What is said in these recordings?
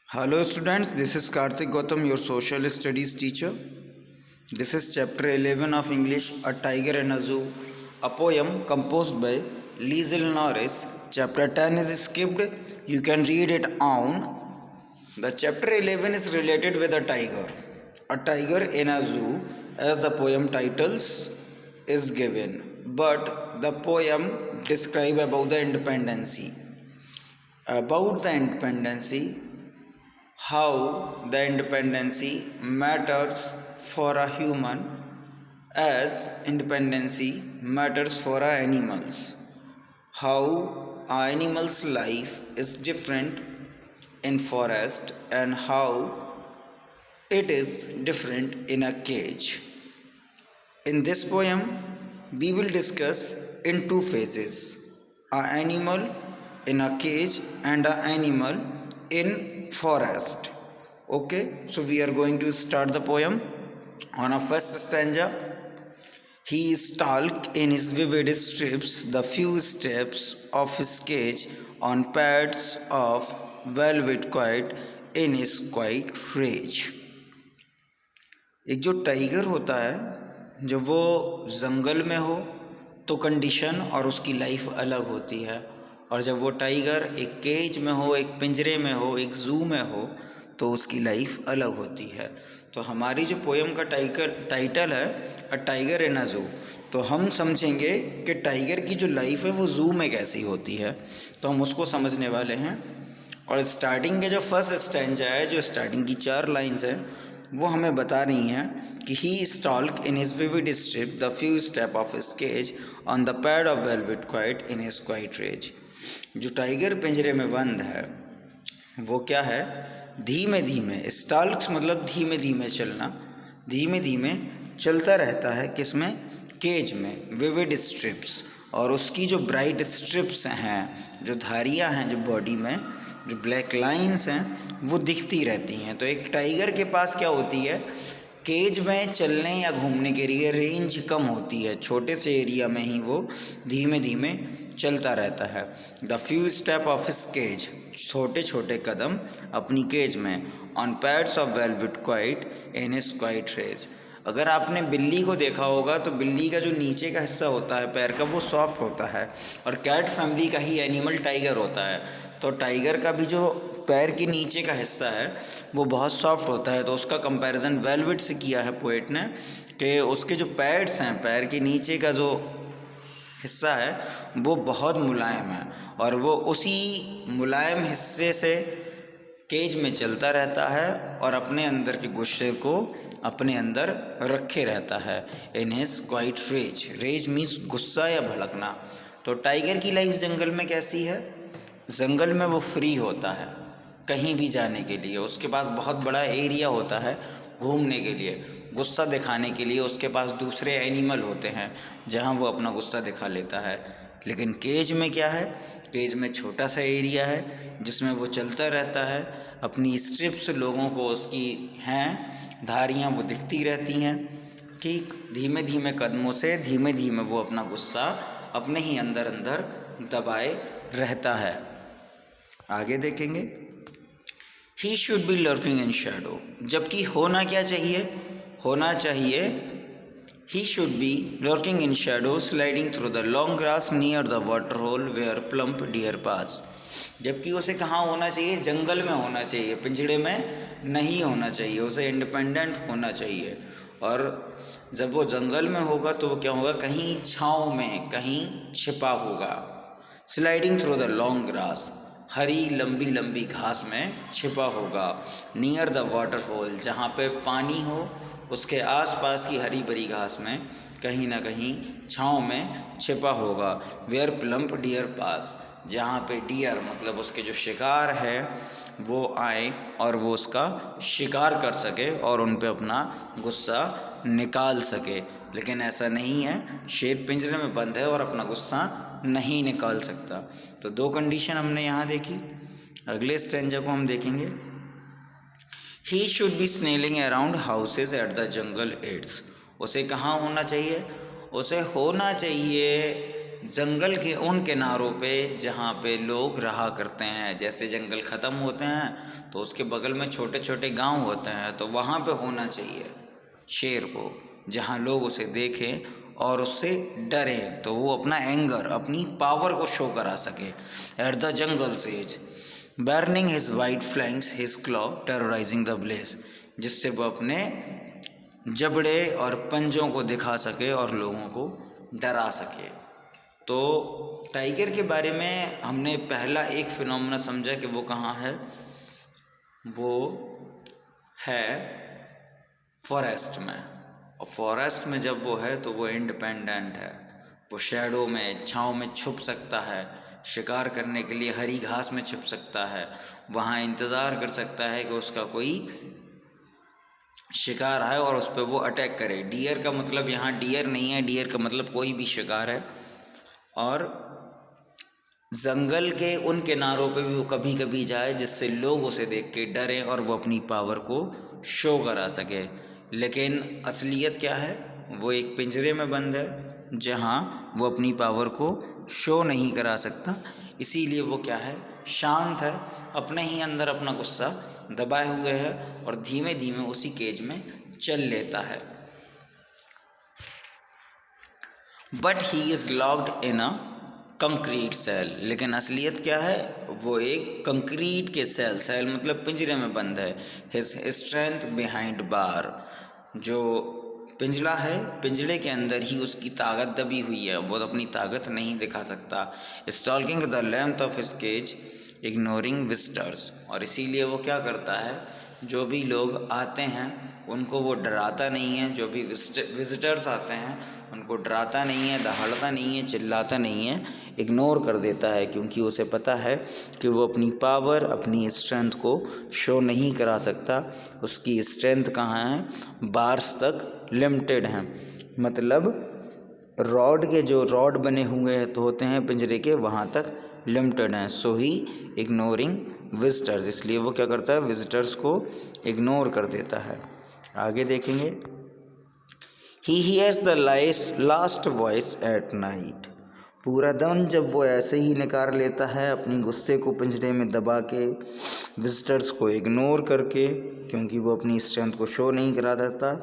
Hello students, this is Karthik Gautam, your social studies teacher. This is chapter 11 of English, A Tiger and a Zoo, a poem composed by Liesl Norris. Chapter 10 is skipped, you can read it on. The chapter 11 is related with a tiger in a zoo, as the poem titles is given. But the poem describe about the independency. About the independency, how the independency matters for a human as independency matters for our animals, how our animals life is different in forest and how it is different in a cage. In this poem we will discuss in two phases: a animal in a cage and a animal in forest. Okay, so we are going to start the poem. On a first stanza, he stalked in his vivid strips the few steps of his cage on pads of velvet quiet in his quiet rage. एक जो tiger होता है, जब वो जंगल में हो तो condition और उसकी लाइफ अलग होती है, और जब वो टाइगर एक केज में हो, एक पिंजरे में हो, एक जू में हो तो उसकी लाइफ अलग होती है। तो हमारी जो पोएम का टाइटल है अ टाइगर इन अ जू, तो हम समझेंगे कि टाइगर की जो लाइफ है वो जू में कैसी होती है, तो हम उसको समझने वाले हैं। और स्टार्टिंग के जो फर्स्ट स्टैंजा है, जो स्टार्टिंग की 4 लाइन्स है, वो हमें बता रही हैं कि he stalk in his vivid stripe the few step of his cage on the pad of velvet quiet in his quiet rage. जो टाइगर पिंजरे में बंद है वो क्या है, धीमे धीमे, स्टॉल्क्स मतलब धीमे धीमे चलना, धीमे धीमे चलता रहता है किसमें, केज में, विविड स्ट्रिप्स, और उसकी जो ब्राइट स्ट्रिप्स हैं, जो धारियां हैं, जो बॉडी में जो ब्लैक लाइंस हैं वो दिखती रहती हैं। तो एक टाइगर के पास क्या होती है, केज में चलने या घूमने के लिए रेंज कम होती है, छोटे से एरिया में ही वो धीमे धीमे चलता रहता है। The few step of his cage, छोटे छोटे कदम अपनी केज में, on pads of velvet quiet in his quiet rage. अगर आपने बिल्ली को देखा होगा तो बिल्ली का जो नीचे का हिस्सा होता है पैर का वो सॉफ्ट होता है, और कैट फैमिली का ही एनिमल टाइगर होता है। तो टाइगर का भी जो पैर के नीचे का हिस्सा है वो बहुत सॉफ्ट होता है। तो उसका कंपैरिजन वेलवेट से किया है पोएट ने, कि उसके जो पैड्स हैं, पैर के नीचे का जो हिस्सा है वो बहुत मुलायम है, और वो उसी मुलायम हिस्से से केज में चलता रहता है और अपने अंदर के गुस्से को अपने अंदर रखे रहता है। In his quiet rage, rage means गुस्सा या भड़कना। तो टाइगर की लाइफ जंगल में कैसी है, जंगल में वो फ्री होता है कहीं भी जाने के लिए, उसके पास बहुत बड़ा एरिया होता है घूमने के लिए, गुस्सा दिखाने के लिए उसके पास दूसरे एनिमल होते हैं जहाँ वो अपना गुस्सा दिखा लेता है। लेकिन केज में क्या है, केज में छोटा सा एरिया है जिसमें वो चलता रहता है, अपनी स्ट्रिप्स लोगों को उसकी हैं धारियाँ वो दिखती रहती हैं, ठीक, धीमे धीमे कदमों से धीमे धीमे वो अपना गुस्सा अपने ही अंदर अंदर दबाए रहता है। आगे देखेंगे, he should be lurking in shadow, जबकि होना क्या चाहिए, होना चाहिए he should be lurking in shadow sliding through the long grass near the water hole where plump deer pass. जबकि उसे कहाँ होना चाहिए, जंगल में होना चाहिए, पिंजड़े में नहीं होना चाहिए, उसे इंडिपेंडेंट होना चाहिए। और जब वो जंगल में होगा तो वो क्या होगा, कहीं छाँव में, कहीं छिपा होगा। Sliding through the long grass, हरी लंबी लंबी घास में छिपा होगा। नियर द वाटर होल, जहाँ पे पानी हो उसके आसपास की हरी भरी घास में कहीं ना कहीं छाँव में छिपा होगा। वेयर प्लम्प डियर पास, जहाँ पे डियर मतलब उसके जो शिकार है वो आए और वो उसका शिकार कर सके और उन पे अपना गुस्सा निकाल सके। लेकिन ऐसा नहीं है, शेर पिंजरे में बंद है और अपना गुस्सा नहीं निकाल सकता। तो दो कंडीशन हमने यहाँ देखी। अगले स्टेंजा को हम देखेंगे, he should be snarling around houses at the jungle edge. उसे कहाँ होना चाहिए, उसे होना चाहिए जंगल के उन किनारों पे जहाँ पे लोग रहा करते हैं। जैसे जंगल ख़त्म होते हैं तो उसके बगल में छोटे छोटे गांव होते हैं, तो वहाँ पे होना चाहिए शेर को, जहाँ लोग उसे देखें और उससे डरें, तो वो अपना एंगर, अपनी पावर को शो करा सके। At the jungle sage burning his white flanks his claw terrorising the bless, जिससे वो अपने जबड़े और पंजों को दिखा सके और लोगों को डरा सके। तो टाइगर के बारे में हमने पहला एक फिनोमेना समझा कि वो कहाँ है, वो है फॉरेस्ट में। और फॉरेस्ट में जब वो है तो वो इंडिपेंडेंट है, वो शैडो में, छाँव में छुप सकता है, शिकार करने के लिए हरी घास में छुप सकता है, वहाँ इंतज़ार कर सकता है कि उसका कोई शिकार आए और उस पर वो अटैक करे। डियर का मतलब यहाँ डियर नहीं है, डियर का मतलब कोई भी शिकार है। और जंगल के उन किनारों पे भी वो कभी कभी जाए जिससे लोग उसे देख के डरें और वो अपनी पावर को शो करा सके। लेकिन असलियत क्या है, वो एक पिंजरे में बंद है जहाँ वो अपनी पावर को शो नहीं करा सकता। इसीलिए वो क्या है, शांत है, अपने ही अंदर अपना गुस्सा दबाए हुए है और धीमे धीमे उसी केज में चल लेता है। But he is locked in a concrete cell, लेकिन असलियत क्या है, वो एक कंक्रीट के सेल मतलब पिंजरे में बंद है। हिज स्ट्रेंथ बिहाइंड बार, जो पिंजरा है, पिंजरे के अंदर ही उसकी ताकत दबी हुई है, वो अपनी ताकत नहीं दिखा सकता। Stalking the length of his cage ignoring visitors, और इसीलिए वो क्या करता है, जो भी लोग आते हैं उनको वो डराता नहीं है, जो भी विजिटर्स आते हैं उनको डराता नहीं है, दहाड़ता नहीं है, चिल्लाता नहीं है, इग्नोर कर देता है, क्योंकि उसे पता है कि वो अपनी पावर, अपनी स्ट्रेंथ को शो नहीं करा सकता। उसकी स्ट्रेंथ कहाँ है, बार्स तक लिमिटेड हैं, मतलब रॉड के जो रॉड बने हुए तो होते हैं पिंजरे के, वहाँ तक लिमिटेड हैं। सो ही इग्नोरिंग विजिटर्स, इसलिए वो क्या करता है, विजिटर्स को इग्नोर कर देता है। आगे देखेंगे, he hears the last voice at night, पूरा दिन जब वो ऐसे ही निकाल लेता है अपनी गुस्से को पिंजरे में दबा के, विजिटर्स को इग्नोर करके, क्योंकि वो अपनी स्ट्रेंथ को शो नहीं करा देता,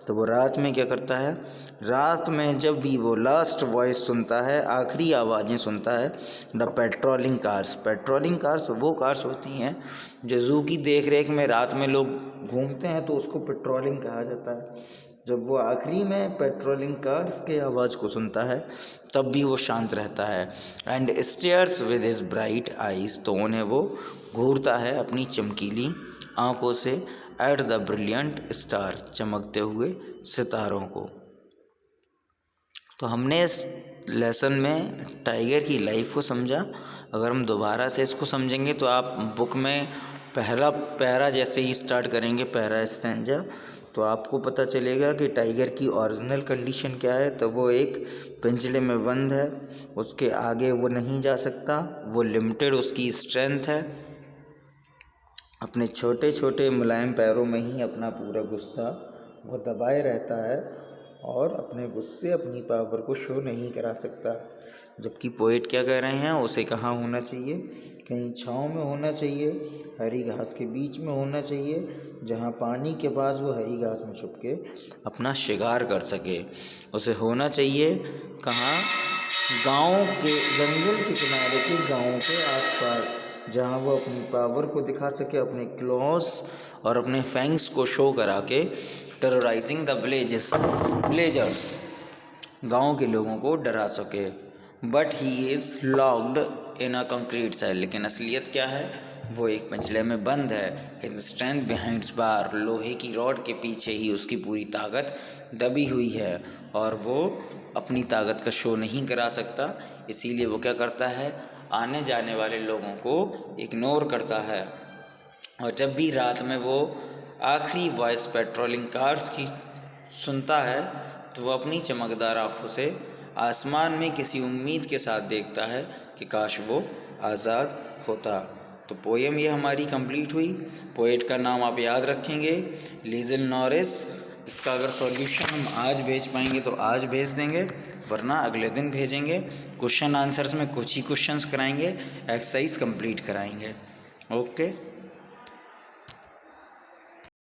तो वो रात में क्या करता है, रात में जब भी वो लास्ट वॉइस सुनता है, आखिरी आवाज़ें सुनता है, द पेट्रोलिंग कार्स वो कार्स होती हैं जो ज़ू की देख रेख में रात में लोग घूमते हैं, तो उसको पेट्रोलिंग कहा जाता है। जब वो आखिरी में पेट्रोलिंग कार्स के आवाज़ को सुनता है तब भी वो शांत रहता है। And stairs with his bright eyes, तो उन्हें वो घूरता है अपनी चमकीली आंखों से, एट द ब्रिलियंट स्टार, चमकते हुए सितारों को। तो हमने इस लेसन में टाइगर की लाइफ को समझा। अगर हम दोबारा से इसको समझेंगे तो आप बुक में पहला पैरा जैसे ही स्टार्ट करेंगे, पैरा स्टैंजा, तो आपको पता चलेगा कि टाइगर की ओरिजिनल कंडीशन क्या है। तो वो एक पिंजरे में बंद है, उसके आगे वो नहीं जा सकता, वो लिमिटेड उसकी स्ट्रेंथ है, अपने छोटे छोटे मुलायम पैरों में ही अपना पूरा गुस्सा वो दबाए रहता है और अपने गुस्से, अपनी पावर को शो नहीं करा सकता। जबकि पोएट क्या कह रहे हैं, उसे कहाँ होना चाहिए, कहीं छाँव में होना चाहिए, हरी घास के बीच में होना चाहिए, जहाँ पानी के पास वो हरी घास में छुप के अपना शिकार कर सके। उसे होना चाहिए कहाँ, गांव के, जंगल के किनारे के गाँव के आसपास, जहाँ वो अपनी पावर को दिखा सके, अपने क्लॉज और अपने फैंग्स को शो करा के, टेरराइजिंग द विलेजर्स, गांव के लोगों को डरा सके। But he is locked in a concrete cell, लेकिन असलियत क्या है, वो एक पिंजरे में बंद है। हिज स्ट्रेंथ बिहाइंड बार, लोहे की रॉड के पीछे ही उसकी पूरी ताकत दबी हुई है और वो अपनी ताकत का शो नहीं करा सकता। इसीलिए वो क्या करता है, आने जाने वाले लोगों को इग्नोर करता है। और जब भी रात में वो आखिरी वॉइस पेट्रोलिंग कार्स की सुनता है तो वो अपनी चमकदार आँखों से आसमान में किसी उम्मीद के साथ देखता है कि काश वो आज़ाद होता। तो पोएम ये हमारी कंप्लीट हुई। पोएट का नाम आप याद रखेंगे, लीज़ल नॉरिस, इसका अगर सॉल्यूशन हम आज भेज पाएंगे तो आज भेज देंगे, वरना अगले दिन भेजेंगे। क्वेश्चन आंसर्स में कुछ ही क्वेश्चंस कराएंगे, एक्सरसाइज कंप्लीट कराएंगे। ओके।